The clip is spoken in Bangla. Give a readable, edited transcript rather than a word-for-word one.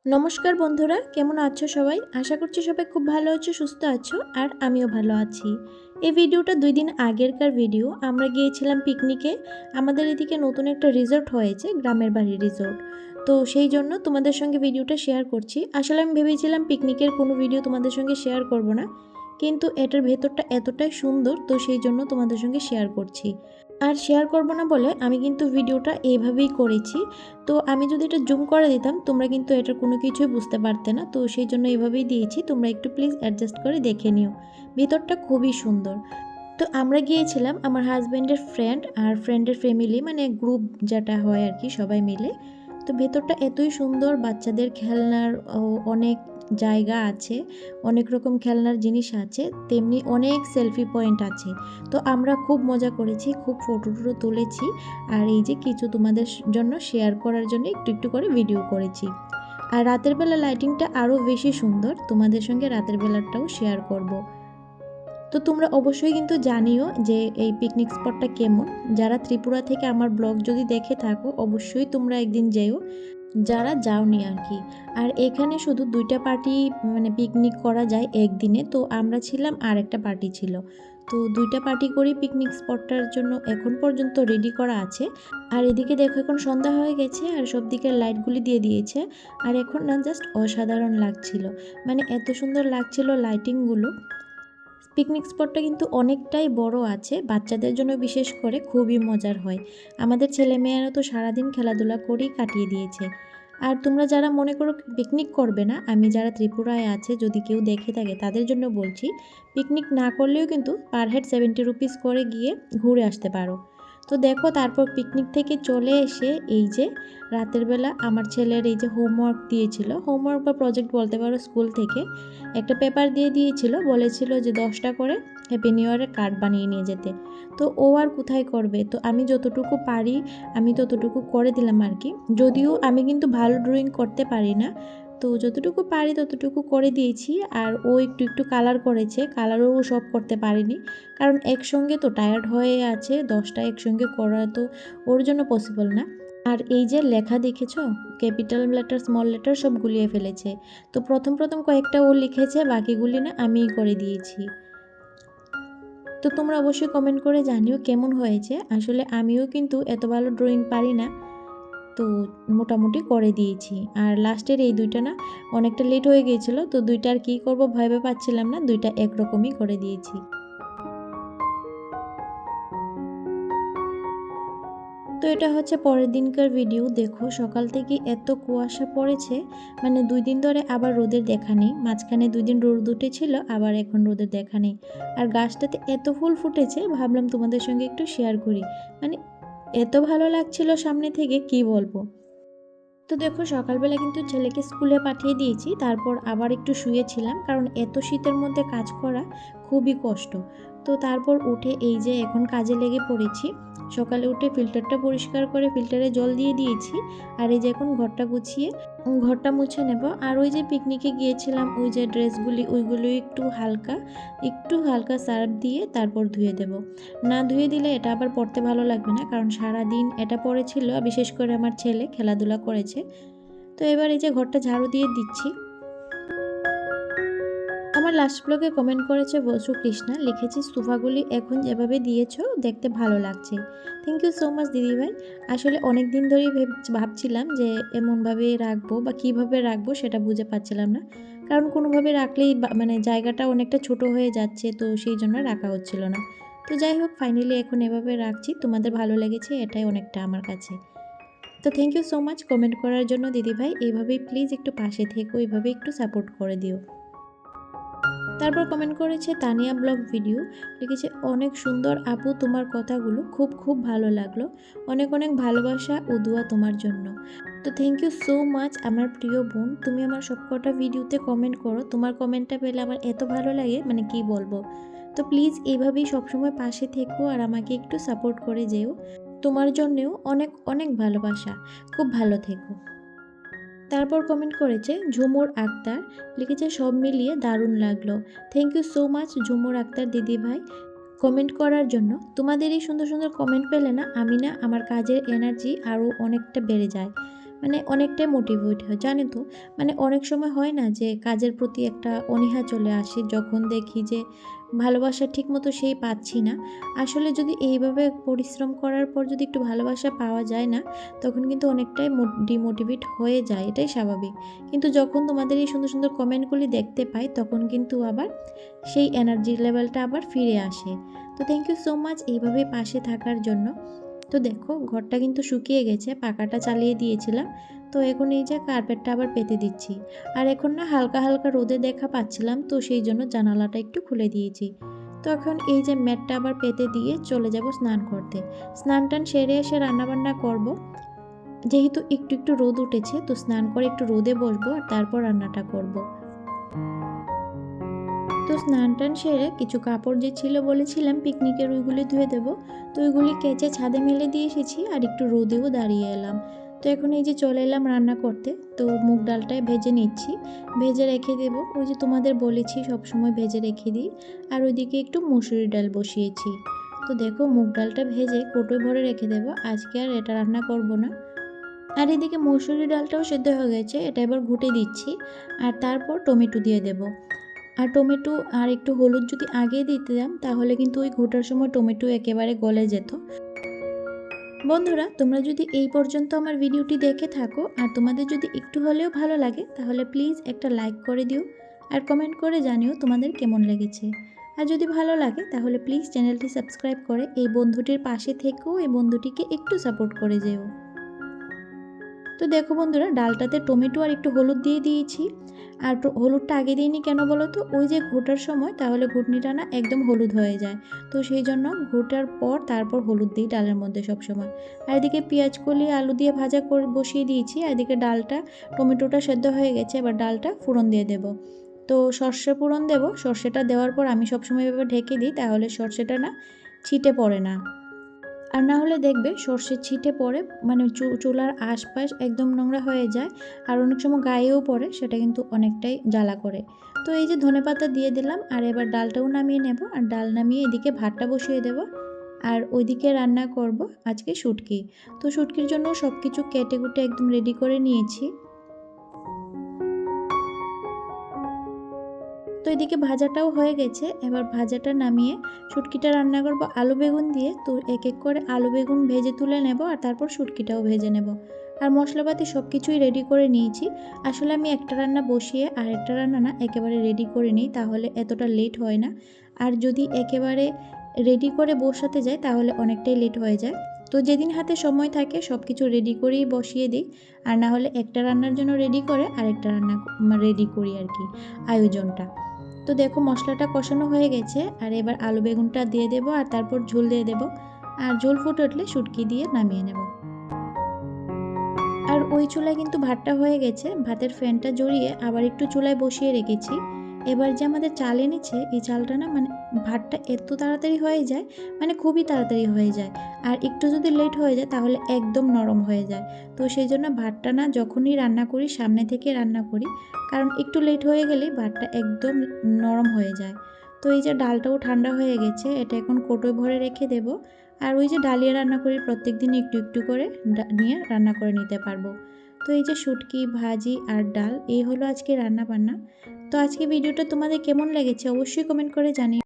নমস্কার বন্ধুরা, কেমন আছো সবাই? আশা করছি সবাই খুব ভালো আছো, সুস্থ আছো, আর আমিও ভালো আছি। এই ভিডিওটা 2 দিন আগেরকার ভিডিও। আমরা গিয়েছিলাম পিকনিকে। আমাদের এদিকে নতুন একটা রিসর্ট হয়েছে, গ্রামের বাড়ি রিসর্ট। তো সেই জন্য তোমাদের সঙ্গে ভিডিওটা শেয়ার করছি। আসলে আমি ভেবেছিলাম পিকনিকের কোনো ভিডিও তোমাদের সঙ্গে শেয়ার করব না, কিন্তু এটার ভেতরটা এতটাই সুন্দর, তো সেই জন্য তোমাদের সঙ্গে শেয়ার করছি। আর শেয়ার করব না বলে আমি কিন্তু ভিডিওটা এইভাবেই করেছি। তো আমি যদি এটা জুম করে দিতাম তোমরা কিন্তু এটার কোনো কিছুই বুঝতে পারতে না, তো সেই জন্য এইভাবেই দিয়েছি। তোমরা একটু প্লিজ অ্যাডজাস্ট করে দেখে নিও। ভিতরটা খুবই সুন্দর। তো আমরা গিয়েছিলাম আমার হাজব্যান্ডের ফ্রেন্ড আর ফ্রেন্ডের ফ্যামিলি, মানে গ্রুপ যেটা হয় আর কি, সবাই মিলে। তো ভেতরটা এতই সুন্দর, বাচ্চাদের খেলনার অনেক জায়গা আছে, অনেক রকম খেলনার জিনিস আছে, তেমনি অনেক সেলফি পয়েন্ট আছে। তো আমরা খুব মজা করেছি, খুব ফটো টটো তুলেছি। আর এই যে কিছু তোমাদের জন্য শেয়ার করার জন্য একটু একটু করে ভিডিও করেছি। আর রাতের বেলা লাইটিংটা আরও বেশি সুন্দর, তোমাদের সঙ্গে রাতের বেলাটাও শেয়ার করব। তো তোমরা অবশ্যই কিন্তু জানিও যে এই পিকনিক স্পটটা কেমন। যারা ত্রিপুরা থেকে আমার ব্লগ যদি দেখে থাকো অবশ্যই তোমরা একদিন যেও, যারা যাওনি আর কি। আর এখানে শুধু 2টা পার্টি, মানে পিকনিক করা যায় একদিনে। তো আমরা ছিলাম আর একটা পার্টি ছিল। তো 2টা পার্টি করেই পিকনিক স্পটটার জন্য এখন পর্যন্ত রেডি করা আছে। আর এদিকে দেখো এখন সন্ধ্যা হয়ে গেছে আর সব দিকে লাইটগুলি দিয়ে দিয়েছে। আর এখন না জাস্ট অসাধারণ লাগছিল, মানে এত সুন্দর লাগছিল লাইটিংগুলো। পিকনিক স্পটটা কিন্তু অনেকটাই বড় আছে, বাচ্চাদের জন্য বিশেষ করে খুবই মজার হয়। আমাদের ছেলেমেয়েরা তো সারাদিন খেলাধুলা করেই কাটিয়ে দিয়েছে। আর তোমরা যারা মনে করো পিকনিক করবে না, আমি যারা ত্রিপুরায় আছে যদি কেউ দেখে থাকে তাদের জন্য বলছি, পিকনিক না করলেও কিন্তু পার হেড 70 রুপিস করে গিয়ে ঘুরে আসতে পারো। তো দেখো তারপর পিকনিক থেকে চলে এসে এই যে রাতের বেলা আমার ছেলের এই যে হোমওয়ার্ক দিয়েছিল, হোমওয়ার্ক বা প্রজেক্ট বলতে পারো, স্কুল থেকে একটা পেপার দিয়ে দিয়েছিল, বলেছিল যে 10টা করে হ্যাপি নিউ ইয়ারের কার্ড বানিয়ে নিয়ে যেতে। তো ও আর কোথায় করবে, তো আমি যতটুকু পারি আমি ততটুকু করে দিলাম আর কি। যদিও আমি কিন্তু ভালো ড্রয়িং করতে পারি না, তো যতটুকু পারি ততটুকু করে দিয়েছি। আর ও একটু একটু কালার করেছে, কালারও ও সব করতে পারেনি, কারণ একসঙ্গে তো টায়ার্ড হয়ে আছে, 10টা একসঙ্গে করা তো ওর জন্য পসিবল না। আর এই যে লেখা দেখেছ, ক্যাপিটাল লেটার স্মল লেটার সব গুলিয়ে ফেলেছে। তো প্রথম প্রথম কয়েকটা ও লিখেছে, বাকিগুলি না আমিই করে দিয়েছি। তো তোমরা অবশ্যই কমেন্ট করে জানিও কেমন হয়েছে। আসলে আমিও কিন্তু এত ভালো ড্রয়িং পারি না, তো মোটামুটি করে দিয়েছি। আর লাস্টের এই 2টা না অনেকটা লেট হয়ে গিয়েছিল, তো 2টা আর কী করবো ভেবে পাচ্ছিলাম না, 2টা একরকমই করে দিয়েছি। তো এটা হচ্ছে পরের দিনকার ভিডিও। দেখো সকাল থেকে এত কুয়াশা পড়েছে, মানে 2 দিন ধরে আবার রোদের দেখা নেই। মাঝখানে 2 দিন রোদ উঠেছিল, আবার এখন রোদের দেখা নেই। আর গাছটাতে এত ফুল ফুটেছে, ভাবলাম তোমাদের সঙ্গে একটু শেয়ার করি। মানে এত ভালো লাগছিল সামনে থেকে, কি বলবো। তো দেখো সকালবেলা কিন্তু ছেলেকে স্কুলে পাঠিয়ে দিয়েছি, তারপর আবার একটু শুয়েছিলাম, কারণ এত শীতের মধ্যে কাজ করা খুবই কষ্ট। তো তারপর উঠে এই যে এখন কাজে লেগে পড়েছি। সকালে উঠে ফিল্টারটা পরিষ্কার করে ফিল্টারে জল দিয়ে দিয়েছি। আর এই যে এখন ঘরটা গুছিয়ে ঘরটা মুছে নেব। আর ওই যে পিকনিকে গিয়েছিলাম ওই যে ড্রেসগুলি, ওইগুলো একটু হালকা সার্ফ দিয়ে তারপর ধুয়ে দেব। না ধুয়ে দিলে এটা আবার পরতে ভালো লাগবে না, কারণ সারা দিন এটা পরেছিল, বিশেষ করে আমার ছেলে খেলাধুলা করেছে। তো এবার এই যে ঘরটা ঝাড়ু দিয়ে দিচ্ছি। আমার লাস্ট ব্লগে কমেন্ট করেছে বসু কৃষ্ণা, লিখেছে সোফাগুলি এখন যেভাবে দিয়েছো দেখতে ভালো লাগছে। থ্যাংক ইউ সো মাচ দিদিভাই। আসলে অনেক দিন ধরেই ভাবছিলাম যে এমনভাবে রাখবো বা কিভাবে রাখবো সেটা বুঝে পাচ্ছিলাম না, কারণ কোনোভাবে রাখলেই মানে জায়গাটা অনেকটা ছোট হয়ে যাচ্ছে, তো সেই জন্য রাখা হচ্ছিল না। তো যাই হোক, ফাইনালি এখন এভাবে রাখছি। তোমাদের ভালো লেগেছে, এটাই অনেকটা আমার কাছে। তো thank you so much comment করার জন্য দিদিভাই। এইভাবেই প্লিজ একটু পাশে থেকো, এইভাবে একটু সাপোর্ট করে দিও। তারপর কমেন্ট করেছে তানিয়া ব্লগ ভিডিও, লিখেছে অনেক সুন্দর আপু, তোমার কথাগুলো খুব খুব ভালো লাগলো, অনেক অনেক ভালোবাসা ও দোয়া তোমার জন্য। তো থ্যাংক ইউ সো মাচ আমার প্রিয় বোন, তুমি আমার সবকটা ভিডিওতে কমেন্ট করো, তোমার কমেন্টটা পেলে আমার এত ভালো লাগে, মানে কি বলবো। তো প্লিজ এইভাবেই সবসময় পাশে থেকো আর আমাকে একটু সাপোর্ট করে যেও। তোমার জন্যেও অনেক অনেক ভালোবাসা, খুব ভালো থেকো। তারপর কমেন্ট করেছে ঝুমুর আক্তার, লিখেছে সব মিলিয়ে দারুণ লাগলো। থ্যাংক ইউ সো মাচ ঝুমুর আক্তার দিদি ভাই কমেন্ট করার জন্য। তোমাদের এই সুন্দর সুন্দর কমেন্ট পেলে না আমি না আমার কাজের এনার্জি আরও অনেকটা বেড়ে যায়। মানে অনেকটাই মোটিভেট হয়, জানে তো। মানে অনেক সময় হয় না যে কাজের প্রতি একটা অনীহা চলে আসে যখন দেখি যে ভালোবাসা ঠিকমতো সেই পাচ্ছি না। আসলে যদি এইভাবে পরিশ্রম করার পর যদি একটু ভালোবাসা পাওয়া যায় না, তখন কিন্তু অনেকটাই ডিমোটিভেট হয়ে যায়, এটাই স্বাভাবিক। কিন্তু যখন তোমাদের এই সুন্দর সুন্দর কমেন্টগুলি দেখতে পাই, তখন কিন্তু আবার সেই এনার্জি লেভেলটা আবার ফিরে আসে। তো থ্যাংক ইউ সো মাচ এইভাবে পাশে থাকার জন্য। তো দেখো ঘরটা কিন্তু শুকিয়ে গেছে, পাখাটা চালিয়ে দিয়েছিলাম। তো এখন এই যে কার্পেটটা আবার পেতে দিচ্ছি। আর এখন না হালকা হালকা রোদে দেখা পাচ্ছিলাম, তো সেই জন্য জানালাটা একটু খুলে দিয়েছি। তো এখন এই যে ম্যাটটা আবার পেতে দিয়ে চলে যাব স্নান করতে। স্নান টান সেরে এসে রান্নাবান্না করব। যেহেতু একটু একটু রোদ উঠেছে, তো স্নান করে একটু রোদে বসবো আর তারপর রান্নাটা করব। তো স্নান টান সেরে কিছু কাপড় যে ছিল বলেছিলাম পিকনিকের, ওইগুলি ধুয়ে দেবো। তো ওইগুলি কেচে ছাদে মেলে দিয়ে এসেছি আর একটু রোদেও দাঁড়িয়ে এলাম। তো এখন এই যে চলে এলাম রান্না করতে। তো মুগ ডালটাই ভেজে নিচ্ছি, ভেজে রেখে দেবো। ওই যে তোমাদের বলেছি সবসময় ভেজে রেখে দিই। আর ওইদিকে একটু মুসুরি ডাল বসিয়েছি। তো দেখো মুগ ডালটা ভেজে কৌটোয় ভরে রেখে দেবো, আজকে আর এটা রান্না করব না। আর এদিকে মসুরি ডালটাও সেদ্ধ হয়ে গেছে, এটা এবার ঘুটে দিচ্ছি। আর তারপর টমেটো দিয়ে দেবো। আর টমেটো আর একটু হলুদ যদি আগে দিতাম, তাহলে কিন্তু ওই ঘোটার সময় টমেটো একেবারে গলে যেত। বন্ধুরা, তোমরা যদি এই পর্যন্ত আমার ভিডিওটি দেখে থাকো আর তোমাদের যদি একটু হলেও ভালো লাগে, তাহলে প্লিজ একটা লাইক করে দিও আর কমেন্ট করে জানিও তোমাদের কেমন লেগেছে। আর যদি ভালো লাগে তাহলে প্লিজ চ্যানেলটি সাবস্ক্রাইব করে এই বন্ধুটির পাশে থেকেও এই বন্ধুটিকে একটু সাপোর্ট করে যেও। তো দেখো বন্ধুরা, ডালটাতে টমেটো আর একটু হলুদ দিয়ে দিয়েছি। আর হলুদটা আগে দিইনি কেন বলো তো, ওই যে ঘোটার সময় তাহলে ঘুটনিটা না একদম হলুদ হয়ে যায়। তো সেই জন্য ঘোটার পর তারপর হলুদ দিই ডালের মধ্যে সবসময়। আর এদিকে পেঁয়াজ কলি আলু দিয়ে ভাজা করে বসিয়ে দিয়েছি। আর এদিকে ডালটা টমেটোটা সেদ্ধ হয়ে গেছে, এবার ডালটা ফোড়ন দিয়ে দেবো। তো সর্ষে ফোড়ন দেবো, সর্ষেটা দেওয়ার পর আমি সবসময় এভাবে ঢেকে দিই, তাহলে সর্ষেটা না ছিটে পড়ে না। আর না হলে দেখবে সর্ষে ছিটে পড়ে, মানে চুলার আশপাশ একদম নোংরা হয়ে যায়। আর অনেক সময় গায়েও পড়ে, সেটা কিন্তু অনেকটাই জ্বালা করে। তো এই যে ধনেপাতা দিয়ে দিলাম, আর এবার ডালটাও নামিয়ে নেব। আর ডাল নামিয়ে এদিকে ভাতটা বসিয়ে দেব। আর ওইদিকে রান্না করব আজকে শুটকি। তো শুটকির জন্য সব কিছু কেটে কুটে একদম রেডি করে নিয়েছি। তো এদিকে ভাজাটাও হয়ে গেছে, এবার ভাজাটা নামিয়ে শুটকিটা রান্না করব আলু বেগুন দিয়ে। তো এক এক করে আলু বেগুন ভেজে তুলে নেব আর তারপর শুটকিটাও ভেজে নেব। আর মশলাপাতি সব কিছুই রেডি করে নিয়েছি। আসলে আমি একটা রান্না বসিয়ে আর একটা রান্না না একেবারে রেডি করে নিই, তাহলে এতটা লেট হয় না। আর যদি একেবারে রেডি করে বসাতে যাই তাহলে অনেকটাই লেট হয়ে যায়। তো যেদিন হাতে সময় থাকে সব কিছু রেডি করেই বসিয়ে দিই। আর না হলে একটা রান্নার জন্য রেডি করে আরেকটা রান্না রেডি করি আর কি, আয়োজনটা। তো দেখো মশলাটা কষানো হয়ে গেছে, আর এবার আলু বেগুনটা দিয়ে দেবো আর তারপর ঝোল দিয়ে দেবো। আর ঝোল ফুটে উঠলে শুটকি দিয়ে নামিয়ে নেব। আর ওই চুলায় কিন্তু ভাতটা হয়ে গেছে, ভাতের ফ্যানটা জড়িয়ে আবার একটু চুলায় বসিয়ে রেখেছি। এবার যে আমাদের চাল এনেছে, এই চালটা না মানে ভাতটা এত তাড়াতাড়ি হয়ে যায়, মানে খুবই তাড়াতাড়ি হয়ে যায়। আর একটু যদি লেট হয়ে যায় তাহলে একদম নরম হয়ে যায়। তো সেই জন্য ভাতটা না যখনই রান্না করি সামনে থেকে রান্না করি, কারণ একটু লেট হয়ে গেলে ভাতটা একদম নরম হয়ে যায়। তো এই যে ডালটাও ঠান্ডা হয়ে গেছে, এটা এখন কৌটোয় ভরে রেখে দেব। আর ওই যে ডালিয়া রান্না করি প্রত্যেক দিন একটু একটু করে নিয়ে রান্না করে নিতে পারবো। তো এই যে শুটকি ভাজি আর ডাল, এই হলো আজকে রান্না বান্না। তো আজকে ভিডিওটা তোমাদের কেমন লেগেছে অবশ্যই কমেন্ট করে জানিও।